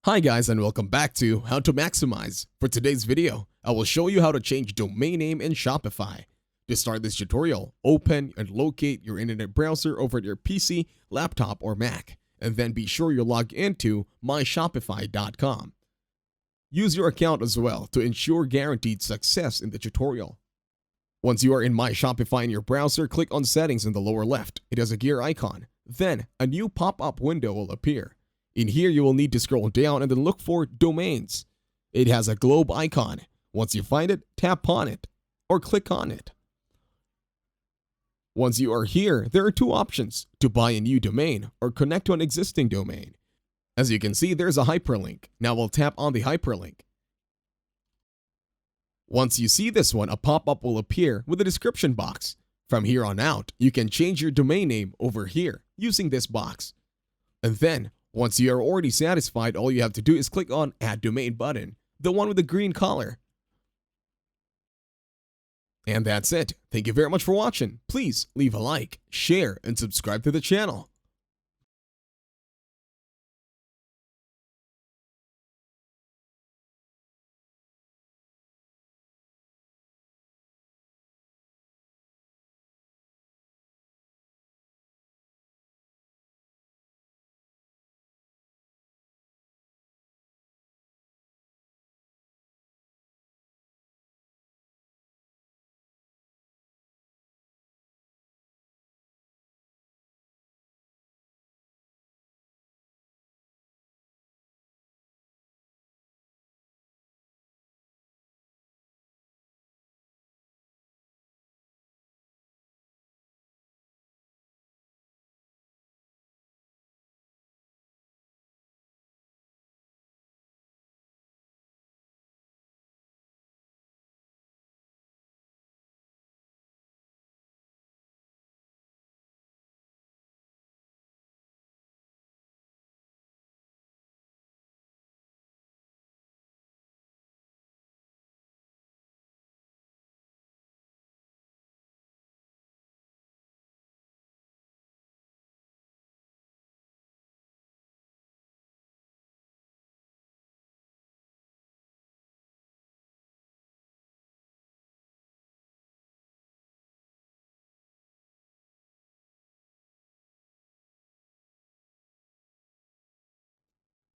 Hi guys and welcome back to How to Maximize. For today's video, I will show you how to change domain name in Shopify. To start this tutorial, open and locate your internet browser over your PC, laptop, or Mac, and then be sure you log into myshopify.com. Use your account as well to ensure guaranteed success in the tutorial. Once you are in My Shopify in your browser, click on Settings in the lower left. It has a gear icon. Then, a new pop-up window will appear. In here, you will need to scroll down and then look for Domains. It has a globe icon. Once you find it, tap on it or click on it. Once you are here, there are two options: to buy a new domain or connect to an existing domain. As you can see, there's a hyperlink. Now we'll tap on the hyperlink. Once you see this one, a pop-up will appear with a description box. From here on out, you can change your domain name over here using this box. And then, once you are already satisfied, all you have to do is click on Add Domain button, the one with the green color. And that's it. Thank you very much for watching. Please leave a like, share, and subscribe to the channel.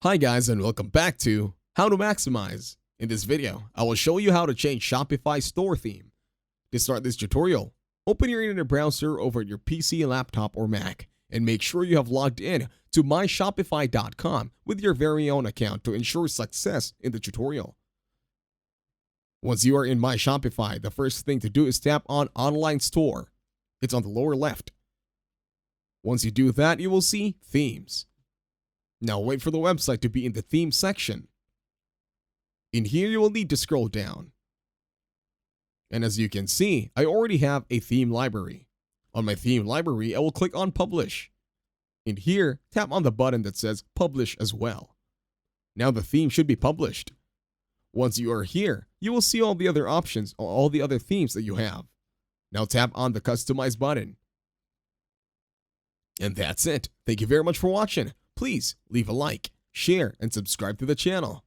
Hi guys and welcome back to How to Maximize. In this video, I will show you how to change Shopify Store Theme. To start this tutorial, open your internet browser over your PC, laptop, or Mac, and make sure you have logged in to myshopify.com with your very own account to ensure success in the tutorial. Once you are in My Shopify, the first thing to do is tap on Online Store. It's on the lower left. Once you do that, you will see Themes. Now wait for the website to be in the theme section. In here, you will need to scroll down. And as you can see, I already have a theme library. On my theme library, I will click on Publish. In here, tap on the button that says Publish as well. Now the theme should be published. Once you are here, you will see all the other options or all the other themes that you have. Now tap on the Customize button. And that's it. Thank you very much for watching. Please leave a like, share, and subscribe to the channel.